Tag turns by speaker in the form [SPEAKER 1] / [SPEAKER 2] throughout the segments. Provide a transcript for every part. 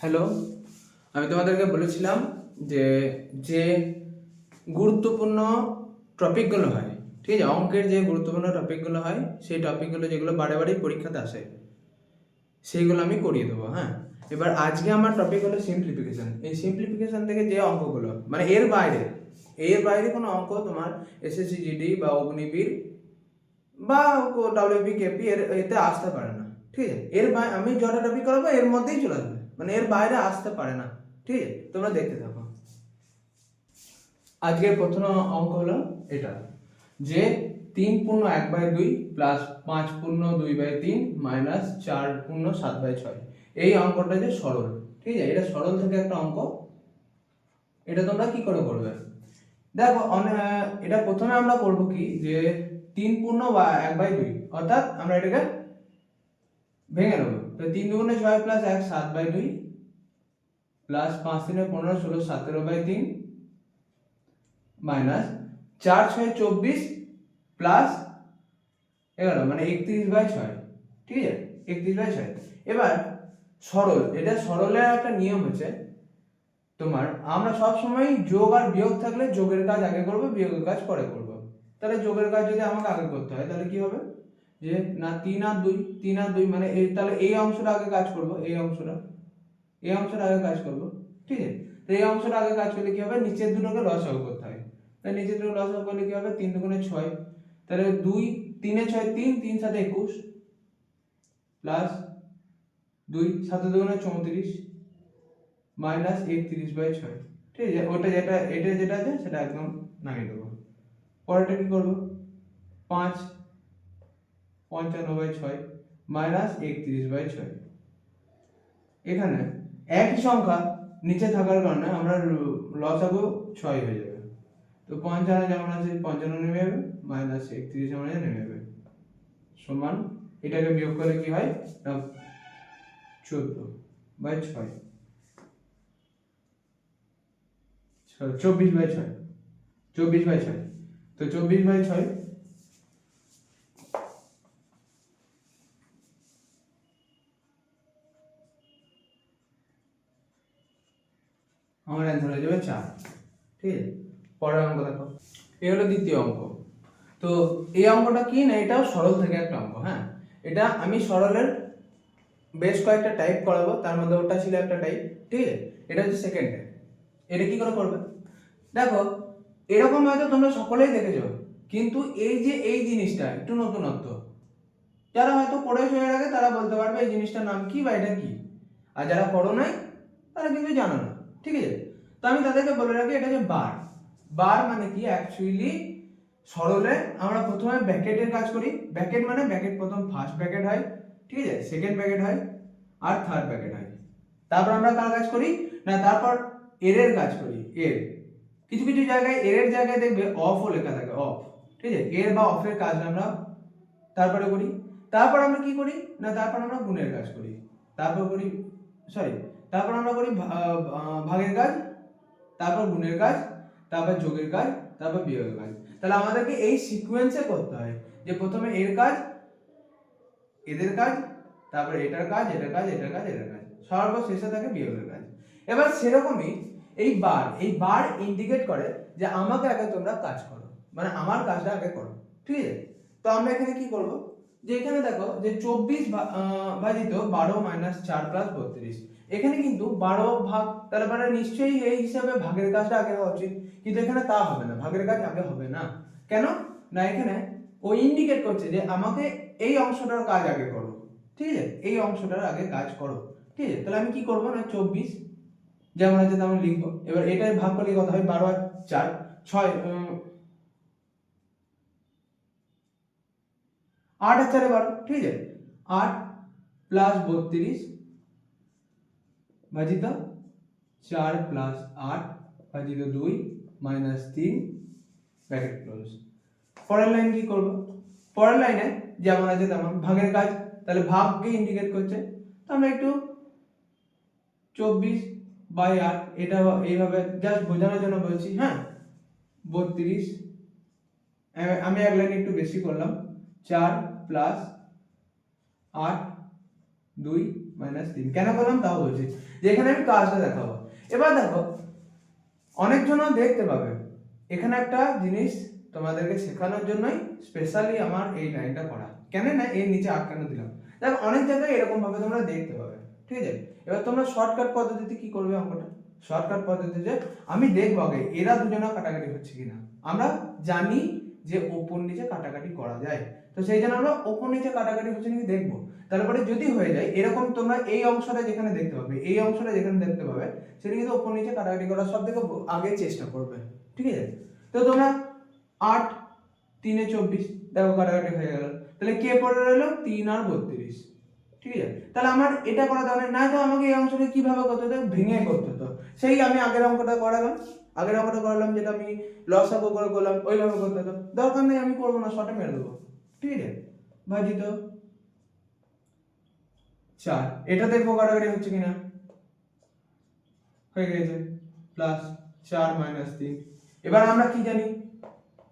[SPEAKER 1] Hello, আমি তোমাদেরকে বলেছিলাম যে যে গুরুত্বপূর্ণ টপিকগুলো হয়, ঠিক আছে, অঙ্কের যে গুরুত্বপূর্ণ টপিকগুলো হয় সেই টপিকগুলো যেগুলো বারে বারেই পরীক্ষাতে আসে সেইগুলো আমি করিয়ে দেবো। হ্যাঁ, এবার আজকে আমার টপিক হলো সিম্পলিফিকেশন। এই সিম্পলিফিকেশন থেকে যে অঙ্কগুলো মানে এর বাইরে কোনো অঙ্ক তোমার এসএসসি জিডি বা অগ্নিবীর বা ডাব্লিউবি কেপি এতে আসতে পারে না, ঠিক আছে। আমি যটা টপিক করাবো এর মধ্যেই চলে আসবে, মানে এর বাইরে আসতে পারে না, ঠিক আছে। তোমরা দেখতে থাকো। আজকের প্রথম অঙ্ক হলো এটা, যে 3 পূর্ণ 1/2 প্লাস 5 পূর্ণ 2/3 মাইনাস 4 পূর্ণ 7/6। এই অঙ্কটা যে সরল, ঠিক আছে, এটা সরল থেকে একটা অঙ্ক। এটা তোমরা কি করে করবে দেখো। এটা প্রথমে আমরা করব কি, যে 3 পূর্ণ 1/2, অর্থাৎ আমরা এটাকে ভেঙে নেবো। তো 3 × 2 = 6 প্লাস 1 7/2 প্লাস 5 × 3 = 15 16 17/3 মাইনাস 4 6 24 প্লাস 11 মানে 31/6, ঠিক আছে, 31/6। এবার সরল, এটা সরলের একটা নিয়ম হচ্ছে তোমার, আমরা সব সময় যোগ আর বিয়োগ থাকলে যোগের কাজ আগে করব, বিয়োগের কাজ পরে করব। তাহলে যোগের কাজ যদি আমাকে আগে করতে হয় তাহলে কি হবে, যে না 3 আর 2 মানে তাহলে এই অংশটা আগে কাজ করব, এই অংশটা আগে কাজ করব, ঠিক আছে। তো এই অংশটা আগে কাজ করলে কি হবে, নিচের দুটোকে লসাগু করতে হয়। তাহলে নিচের দুটো লসাগু করলে কি হবে, 3 × 6, তাহলে 2 3 এ 6 3 3 7 21 প্লাস 2 7 2 34 মাইনাস 31/6, ঠিক আছে। এটা যেটা আছে সেটা একদম নামিয়ে দেবো। পরেরটা কি করব, 5 55/6 মাইনাস 31/6। এখানে একই সংখ্যা নিচে থাকার কারণে আমরা লসাগু 6 হয়ে যাবে। তো 55 যেমন আছে 55 নেমে যাবে, মাইনাস 31 যেমন আছে নেমে যাবে, সমান এটাকে বিয়োগ করলে কি হয় না 14/6 24/6 24/6। তো 24/6 আমার অ্যান্সার হয়ে যাবে 4, ঠিক আছে। পরের অঙ্ক দেখো, এই হলো দ্বিতীয় অঙ্ক। তো এই অঙ্কটা কি না, এটাও সরল থেকে একটা অঙ্ক। হ্যাঁ, এটা আমি সরলের বেশ কয়েকটা টাইপ করাবো, তার মধ্যে ওটা ছিল একটা টাইপ, ঠিক আছে। এটা হচ্ছে সেকেন্ড টাইপ। এটা কি করে করবে দেখো, এরকম হয়তো তোমরা সকলেই দেখেছো, কিন্তু এই যে এই জিনিসটা একটু নতুনত্ব, যারা হয়তো পড়েছো এর আগে তারা বলতে পারবে এই জিনিসটার নাম কি বা এটা কি, আর যারা পড়ো নাই তারা কিন্তু জানো না, ঠিক আছে। তো আমি তাদেরকে বলে রাখি, এটা যে বার, বার মানে কি অ্যাকচুয়ালি সরলে আমরা প্রথমে ব্র্যাকেটের কাজ করি। ব্র্যাকেট মানে ব্র্যাকেট প্রথম ফার্স্ট ব্র্যাকেট হয়, ঠিক আছে, সেকেন্ড ব্র্যাকেট হয় আর থার্ড ব্র্যাকেট হয়। তারপর আমরা কার কাজ করি না, তারপর এর কাজ করি। এর কিছু কিছু জায়গায় এর জায়গায় দেখবে অফও লেখা থাকে, অফ, ঠিক আছে, এর বা অফের কাজ আমরা তারপরে করি। তারপর আমরা কি করি না, তারপর আমরা গুণের কাজ করি, তারপর করি সরি তারপর আমরা করি ভাগের কাজ, তারপর গুণের কাজ, তারপর যোগের কাজ, তারপর বিয়োগের কাজ। তাহলে আমাদেরকে এই সিকোয়েন্সে করতে হয়, যে প্রথমে এর কাজ, এদের কাজ, তারপর এটার কাজ, এটার কাজ, এটার কাজ, এটার কাজ, সর্বশেষে থাকে বিয়োগের কাজ। এবার সেরকমই এই বার ইন্ডিকেট করে যে আমাকে আগে তোমরা কাজ করো, মানে আমার কাজটা আগে করো, ঠিক আছে। তো আমরা এখানে কি করব, যে এখানে দেখো যে 24 ভাজিত 12 মাইনাস 4 প্লাস 32। এখানে কিন্তু 12 ভাগ, তাহলে মানে নিশ্চয়ই এই হিসাবে ভাগের কাজটা আগে হওয়া উচিত, কিন্তু এখানে তা হবে না, ভাগের কাজ আগে হবে না। কেন না, এখানে ও ইন্ডিকেট করছে যে আমাকে এই অংশটার কাজ আগে করো, ঠিক আছে, এই অংশটার আগে কাজ করো, ঠিক আছে। তাহলে আমি কি করব না, 24 যেমন আছে তেমন লিখবো। এবার এটাই ভাগ করলে কত হয়, 12 আর 4 6 8 আর 4 12, ঠিক আছে। 8 প্লাস 32 ভাজিত 4 প্লাস 8 ভাজিত 2 মাইনাস 3 ব্র্যাকেট ক্লোজ। পরের লাইন কি করব, পরের লাইনে যেমন আছে তেমন ভাগের কাজ, তাহলে ভাগকে ইন্ডিকেট করছে। তো আমরা একটু 24/8 এটা এইভাবে জাস্ট বোঝানোর জন্য বলছি। হ্যাঁ, 32 আমি এক লাইন একটু বেশি করলাম, 4 প্লাস 8 2 - 3 কেন করলাম তাও বলছি, যে এখানে আমি কাজটা দেখাবো। এবার দেখো অনেকজন দেখতে পাবে, এখানে একটা জিনিস তোমাদেরকে শেখানোর জন্যই স্পেশালি আমার এই লাইনটা করা, কেন না এর নিচে আটকানো দিলাম। দেখো অনেক জায়গায় এরকম ভাবে তোমরা দেখতে পাবে, ঠিক আছে। এবার তোমরা শর্টকাট পদ্ধতিতে কি করবে অঙ্কটা, শর্টকাট পদ্ধতিতে আমি দেখবো আগে এরা দুজনা কাটাকাটি হচ্ছে কিনা। আমরা জানি যে ওপর নিচে কাটাকাটি করা যায়, তো সেই জন্য আমরা ওপর নিচে কাটাকাটি হচ্ছে নাকি দেখবো। তারপরে যদি হয়ে যায় এরকম, তোমরা এই অংশটা যেখানে দেখতে পাবে, এই অংশটা যেখানে দেখতে পাবে সেটা কিন্তু ওপর নিচে কাটাকাটি করার সব থেকে আগে চেষ্টা করবে, ঠিক আছে। তো তোমরা 8 3 এ 24 দেখো কাটাকাটি হয়ে গেল, তাহলে কে পড়ে রইলো 3 আর 32, ঠিক আছে। তাহলে আমার এটা করা দরকার না, তো আমাকে এই অংশটা কিভাবে করতে হতো, ভেঙে করতে হতো। সেই আমি আগের অঙ্কটা করালাম যেটা আমি লসাগু করে করলাম, ওইভাবে করতে হতো। দরকার নেই, আমি করবো না, শর্টে মেরে দেবো, ঠিক আছে। ভাজিত 4, এটা দেখবো কাটাকাটি হচ্ছে কিনা, হয়ে গেছে, প্লাস 4 - 3। এবার আমরা কি জানি,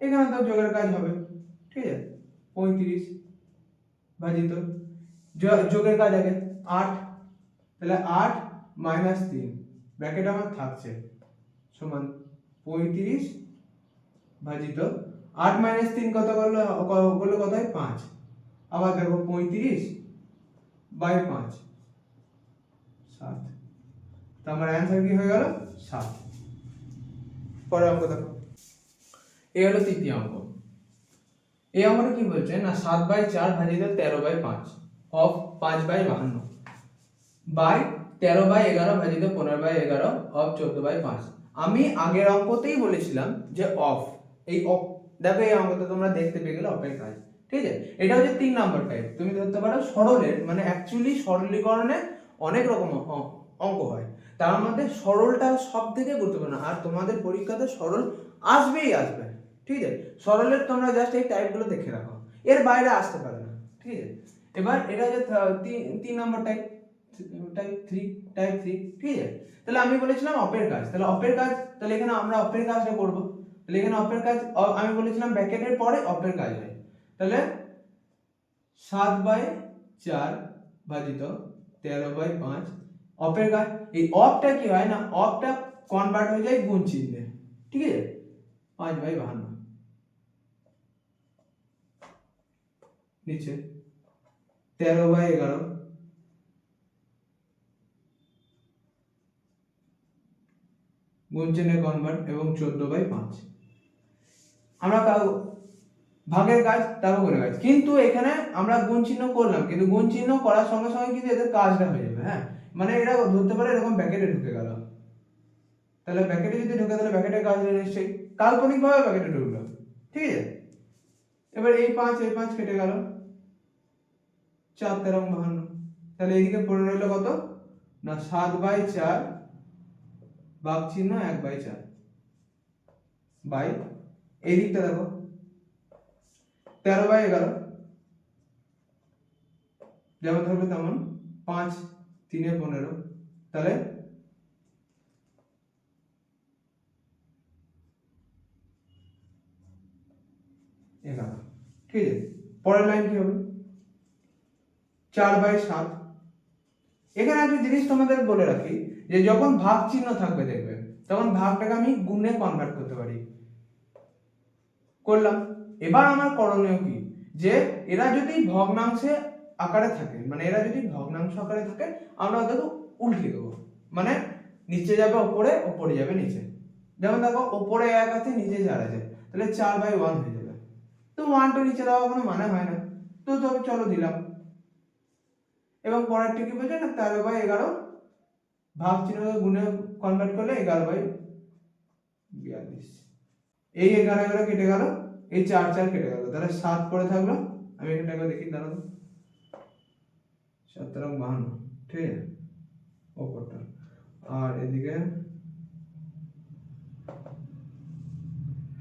[SPEAKER 1] এখানে তো যোগের কাজ হবে, ঠিক আছে। 35 ভাজিত যোগের কাজ আগে 8, তাহলে 8 - 3 ব্র্যাকেট আমার থাকছে সমান 35 ভাজিত 8 - 3 কত করলো কত হয় 5। আবার দেখো 35/5 7, তো আমার অ্যান্সার কি হয়ে গেল 7। পরের অঙ্ক দেখো, এই হলো তৃতীয় অঙ্ক। এই অঙ্কটা কি বলছে না, 7/4 ভাজিত 13/5 অফ 5/52 বাই 13/11 ভাজিত 15/11 অফ 14/5। আমি আগের অঙ্কতেই বলেছিলাম যে অফ, এই অফ দেখো এই অঙ্কটা তোমরা দেখতে পেয়ে গেলে অফের কাজ, ঠিক আছে। এটা হচ্ছে 3 নাম্বার টাইপ, তুমি ধরতে পারো সরলের, মানে অ্যাকচুয়ালি সরলীকরণে অনেক রকম অঙ্ক হয়, তার মধ্যে সরলটা সব থেকে গুরুত্বপূর্ণ, আর তোমাদের পরীক্ষাতে সরল আসবেই আসবে, ঠিক আছে। সরলের তোমরা জাস্ট এই টাইপগুলো দেখে রাখো, এর বাইরে আসতে পারে না, ঠিক আছে। এবার এটা যে 3 নাম্বার টাইপ, টাইপ 3, ঠিক আছে। তাহলে আমি বলেছিলাম অপের কাজ, তাহলে অপের কাজ, তাহলে এখানে আমরা অপের কাজটা করব। তাহলে এখানে অপের কাজ আমি বলেছিলাম ব্র্যাকেটের পরে অপের কাজ হয়, তাহলে 7/4 ভাজিত 13/5 অপের কাজ। এই অপটা কি হয় না, অপটা কনভার্ট হয়ে যায় গুণ চিহ্নে, ঠিক আছে। 5/52 নিচে 13/11 গুণ চিহ্নে কনভার্ট এবং 14/5। আমরা ভাগের কাজ, তারপর গুণের কাজ, কিন্তু এখানে আমরা গুণ চিহ্ন করলাম, কিন্তু গুণ চিহ্ন করার সঙ্গে সঙ্গে কিন্তু এদের কাজটা হয়ে যাবে, হ্যাঁ। মানে এরা ধরতে পারে এরকম ব্র্যাকেটে ঢুকে গেল, তাহলে ব্র্যাকেটে যদি ঢুকে তাহলে ব্র্যাকেটের কাজ নিশ্চয়ই কাল্পনিক ভাবে ব্র্যাকেটে ঢুকলো, ঠিক আছে। এবার এই 5 কেটে গেল, 4 13/52, তাহলে এইদিকে পড়ে রইল কত না 7/4 ভাগ চিহ্ন 1/4 বাই এই দিকটা দেখো 13/11, যেমন থাকবে তেমন 5 3 এ 15, তাহলে এখানে, ঠিক আছে। পরের লাইন কি হবে 4/7। এখানে একটা জিনিস তোমাদের বলে রাখি, যে যখন ভাগ চিহ্ন থাকবে দেখবে তখন ভাগটাকে আমি গুণে কনভার্ট করতে পারি, করলাম। এবার আমার করণীয় কি, যে এরা যদি ভগ্নাংশে আকারে থাকে, মানে এরা যদি ভগ্নাংশ আকারে থাকে আমরা ওদেরকে উল্টে দেবো, মানে নিচে যাবে ওপরে, ওপরে যাবে নিচে। যেমন দেখো ওপরে 1 আছে নিচে 4 আছে, তাহলে 4/1 হয়ে যাবে। তো 1 টা নিচে দেওয়া কোনো মানে হয় না, তো তবে চলো দিলাম। এবং পরেরটা কি বলছে না 13/11 ভাগ চিহ্নকে গুণে কনভার্ট করলে 11/42। এই 11 কেটে গেল, এই 4 কেটে গেল, তাহলে 7 পড়ে থাকলো। আমি এখানে একবার দেখি, দাঁড়াও 7 52, ঠিক আছে ওপরটা, আর এদিকে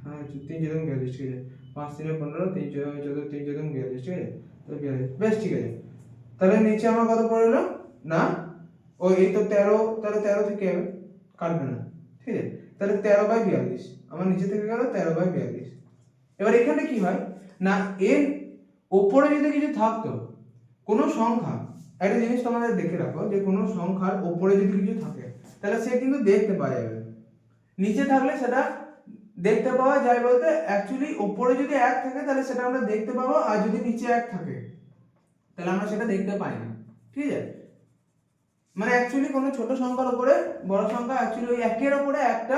[SPEAKER 1] হ্যাঁ 3 4 42, ঠিক আছে। 5 3 15, 3 4 14, 3 4 42, ঠিক আছে। তো 42 বেশ, ঠিক আছে। তাহলে নিচে আমার কত পড়লো না, ওই এই তো 13, তাহলে 13 থেকে কাটবে না, ঠিক আছে। তাহলে 13/42 আমার নিচে থেকে গেল 13/42। এবার এখানে কি হয় না, এর উপরে যদি কিছু থাকতো কোনো সংখ্যা, একটা জিনিস তোমাদের দেখে রাখো যে কোনো সংখ্যার ওপরে যদি কিছু থাকে তাহলে সে কিন্তু দেখতে পাওয়া যাবে, নিচে থাকলে সেটা দেখতে পাওয়া যায় বলতে অ্যাকচুয়ালি ওপরে যদি 1 থাকে তাহলে সেটা আমরা দেখতে পাবো, আর যদি নিচে 1 থাকে তাহলে আমরা সেটা দেখতে পাই না। ঠিক আছে, মানে অ্যাকচুয়ালি কোনো ছোট সংখ্যার উপরে বড় সংখ্যা অ্যাকচুয়ালি ওই 1 এর উপরে একটা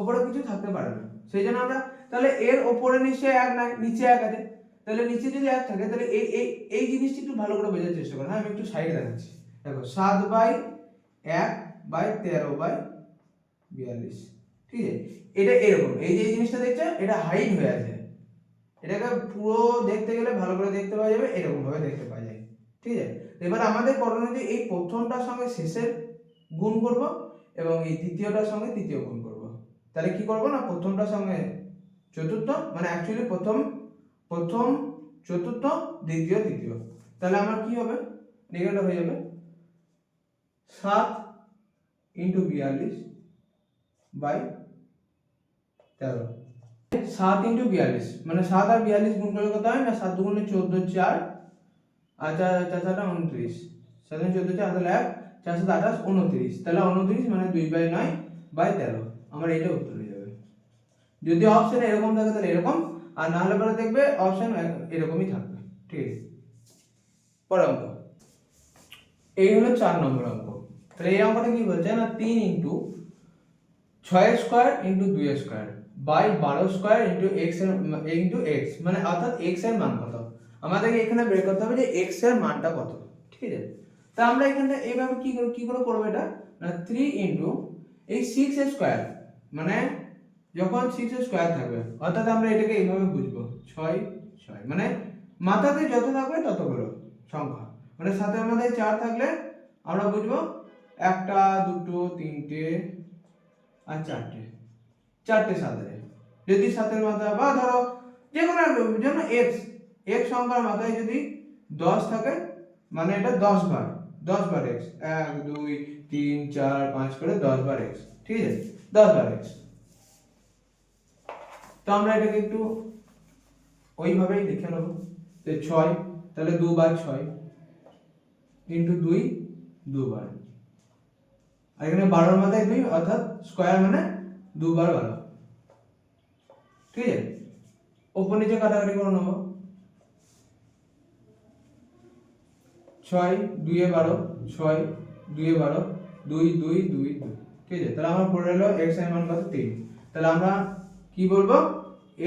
[SPEAKER 1] উপরে কিছু থাকতে পারে না, সেই জন্য আমরা তাহলে এর উপরে নিচে 1 নাই, নিচে 1 আছে, তাহলে নিচে যদি 1 থাকে তাহলে এই এই এই জিনিসটা একটু ভালো করে বোঝার চেষ্টা করো। হ্যাঁ, আমি একটু সাইডে দেখাচ্ছি। দেখো 7/1/13/42, ঠিক আছে, এটা এরকম, এই যে জিনিসটা দেখছো এটা হাইড হয়ে আছে, এটাকে পুরো দেখতে গেলে ভালো করে দেখতে পাওয়া যাবে, এরকম ভাবে দেখতে পাওয়া যায়। ঠিক আছে, এবার আমাদের করণীয় যে এই প্রথমটার সঙ্গে শেষের গুণ করব এবং এই দ্বিতীয়টার সঙ্গে তৃতীয় গুণ করব। তাহলে কি করব না, প্রথমটার সঙ্গে চতুর্থ, মানে অ্যাকচুয়ালি প্রথম চতুর্থ দ্বিতীয় তৃতীয়, তাহলে আমার কি হবে, নিগেটিভ হয়ে যাবে 7 × 42/13। 7 × 42 মানে 7 আর 42 গুণ করলে কত হয় না, 7 × 14 4, আর 4 4 29, 7 × 14 4 তাহলে 1, 4 7 28 29, তাহলে 29 মানে 2/9/13, আমার এটা উত্তর হয়ে যাবে। যদি অপশন এরকম থাকে তাহলে এরকম, আর না হলে পরে দেখবে অপশন এরকমই থাকবে। ঠিক আছে, পরের অঙ্ক, এই হলো 4 নম্বর অঙ্ক। তাহলে এই অঙ্কটা কি বলছে না, 3 × 6 square × 2 square by 12 square × x, মানে অর্থাৎ x এর মান কত, আমাদেরকে এখানে বের করতে হবে যে x এর মানটা কত। ঠিক আছে, তা আমরা এখানে এইভাবে কি করে করব, এটা না 3 × এই 6 স্কয়ার, মানে যখন 6 স্কয়ার থাকবে অর্থাৎ আমরা এটাকে এইভাবে বুঝবো 6 6, মানে মাথাতে যত থাকবে ততগুলো সংখ্যা, মানে সাথে আমাদের 4 থাকলে আমরা বুঝবো 1টা 2টো 3টে আর 4টে সাথে, যদি সাথের মাথা বা ধরো যে কোনো জন্য x সংখ্যার মাথায় যদি 10 থাকে মানে এটা 10 বার x, 1 2 3 4 5 করে 10 বার x। ঠিক আছে, 10 বার x, তো আমরা এটাকে একটু ওইভাবেই লিখে নেব যে 6, তাহলে 2 বার 6 × 2 2 বার, আর এখানে 12 এর মাথায় 2 অর্থাৎ স্কয়ার মানে 2 বার 12। ঠিক আছে, উপর নিচে কাটাকাটি করে নেব, 6 2 এ 12, 6 2 এ 12, 2 2 2 2। ঠিক আছে, তাহলে আমরা পড়ে হলো x এর মান কত 3, তাহলে আমরা কি বলবো,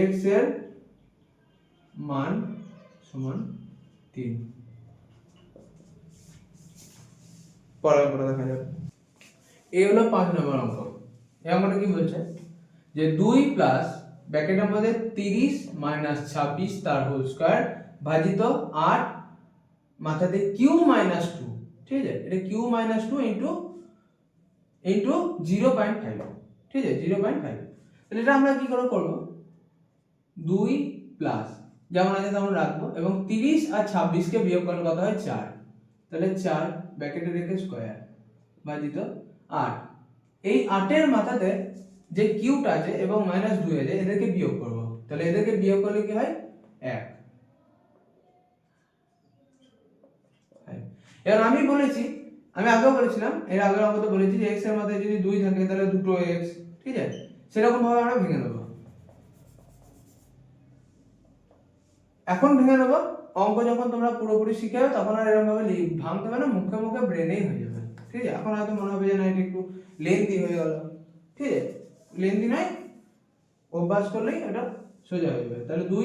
[SPEAKER 1] x এর মান সমান 3। পরের অঙ্কটা দেখা যাক, এই হলো 5 নম্বর অঙ্ক। এই অঙ্কটা কি বলছে যে 2 প্লাস ব্র্যাকেটের মধ্যে 30 - 26 তার হোল স্কয়ার ভাজিত 8 মাথাতে q - 2। ঠিক আছে, এটা q - 2 ইনটু 0.5। ঠিক আছে, 0.5, তাহলে এটা আমরা কি করে করব, 2 প্লাস যেমন আছে তেমন রাখবো এবং 30 আর 26 কে বিয়োগ করলে কত হয় 4, তাহলে 4 ব্র্যাকেটে রেখে স্কয়ার ভাজিত 8, এই 8 এর মাথাতে যে কিউটা আছে এবং -2 আছে এদেরকে বিয়োগ করব, তাহলে এদেরকে বিয়োগ করলে কি হয় 1। এবার আমি আগেও বলেছিলাম, এর আগের অঙ্কতে বলেছি যে x এর মাথায় যদি 2 থাকে তাহলে দুটো x। ঠিক আছে, সেরকম ভাবে আমরা ভেঙে নেব, এখন ভেঙে নেব, অঙ্ক যখন তোমরা পুরোপুরি শিখে যাবে তখন আর এরকম ভাবে ভাঙতে হবে না, মুখে মুখে ব্রেনেই হয়ে যাবে। ঠিক আছে, এখন হয়তো মনে হবে যে না এটা একটু লেন্থি হয়ে গেল। ঠিক আছে, লেন্থি নয়, অভ্যাস করলেই এটা সোজা হয়ে যাবে। তাহলে 2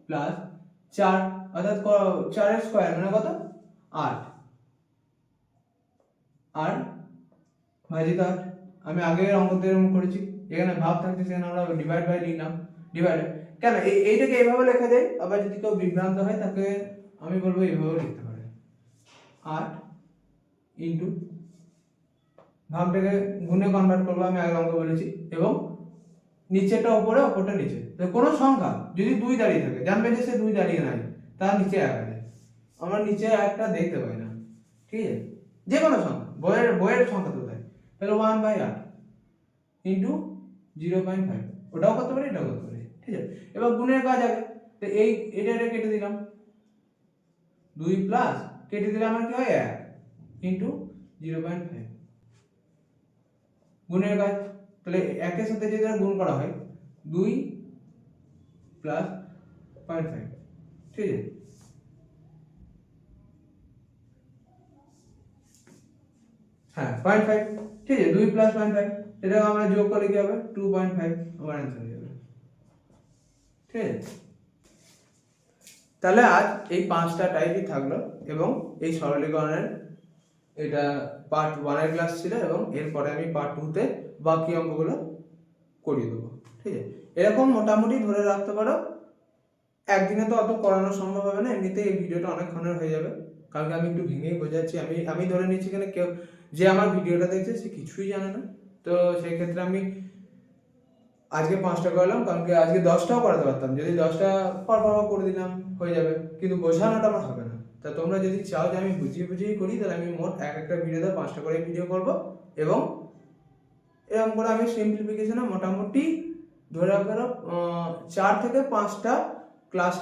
[SPEAKER 1] প্লাস 4 অর্থাৎ 4 এর স্কয়ার মানে কত 8, আর ভাজিত 8। আমি আগের অঙ্কতে এরকম করেছি, এখানে ভাগ থাকছে সেখানে আমরা ডিভাইড বাই লিখলাম, ডিভাইড কেন এইটাকে এইভাবে লেখা যায়, আবার যদি কেউ বিভ্রান্ত হয় তাকে আমি বলবো এইভাবে লিখতে পারে, 8 ইনটু ভাগটাকে গুণে কনভার্ট করবো, আমি আগের অঙ্ক বলেছি, এবং নিচেটা উপরে ওপরটা নিচে। তো কোনো সংখ্যা যদি 2 দাঁড়িয়ে থাকে জানবে যে সে 2 দাঁড়িয়ে নাই, তার নিচে 1 আছে, আমরা নিচে 1টা দেখতে পাই না। ঠিক আছে, যে কোনো সংখ্যা বইয়ের সংখ্যা তো তাই, তাহলে 1/8 ইনটু 0.5, ওটাও করতে পারি এটাও করতে পারি। ঠিক আছে, এবার গুণের কাজ আগে, তো এটা কেটে দিলাম, 2 প্লাস কেটে দিলে আমার কি হয় 1, ইন্টু 0.5 গুণের কাজ। তাহলে একের সাথে যদি গুণ করা হয় 2 প্লাস 0.5, ঠিক আছে। হ্যাঁ 0.5, ঠিক আছে, 2 প্লাস 0.5, এটা আমরা যোগ করে কি হবে 2.5, আমার অ্যান্সার হয়ে যাবে, ঠিক আছে। তাহলে আজ এই 5টা টাইপই থাকলো এবং এই সরলীকরণের এটা পার্ট 1 এর ক্লাস ছিল এবং এরপরে আমি পার্ট 2 তে বাকি অঙ্কগুলো করিয়ে দেবো, ঠিক আছে। এরকম মোটামুটি ধরে রাখতে পারো, একদিনে তো অত করানো সম্ভব হবে না, এমনিতে এই ভিডিওটা অনেকক্ষণের হয়ে যাবে, কারণ আমি একটু ভেঙেই বোঝাচ্ছি। আমি ধরে নিচ্ছি এখানে কেউ যে আমার ভিডিওটা দেখছে সে কিছুই জানে না, তো সেই ক্ষেত্রে আমি আজকে 5টা করলাম, কারণ কি আজকে 10টাও করাতে পারতাম, যদি 10টা পর করে দিলাম হয়ে যাবে, কিন্তু বোঝানোটা আমার হবে না। তা তোমরা যদি চাও যে আমি বুঝিয়ে করি, তাহলে আমি মোট একটা ভিডিওতে 5টা করে ভিডিও করব এবং এরকম করে আমি সিম্পলিফিকেশনে মোটামুটি ধরে রাখতে 4 থেকে 5টা ক্লাস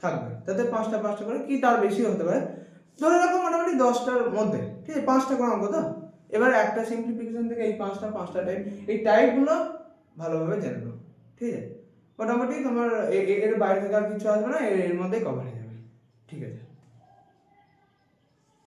[SPEAKER 1] থাকবে, তাতে 5টা করে কি তার বেশি হতে পারে, ধরে রাখো মোটামুটি 10টার মধ্যে, ঠিক আছে। 5টা করে অঙ্ক তো, এবার একটা সিম্পলিফিকেশন থেকে এই 5টা টাইপ, এই টাইপগুলো ভালোভাবে জেনে নাও, ঠিক আছে। মোটামুটি তোমার এর বাইরে থেকে আর কিছু আসবে না, এর মধ্যেই কভার হয়ে যাবে, ঠিক আছে।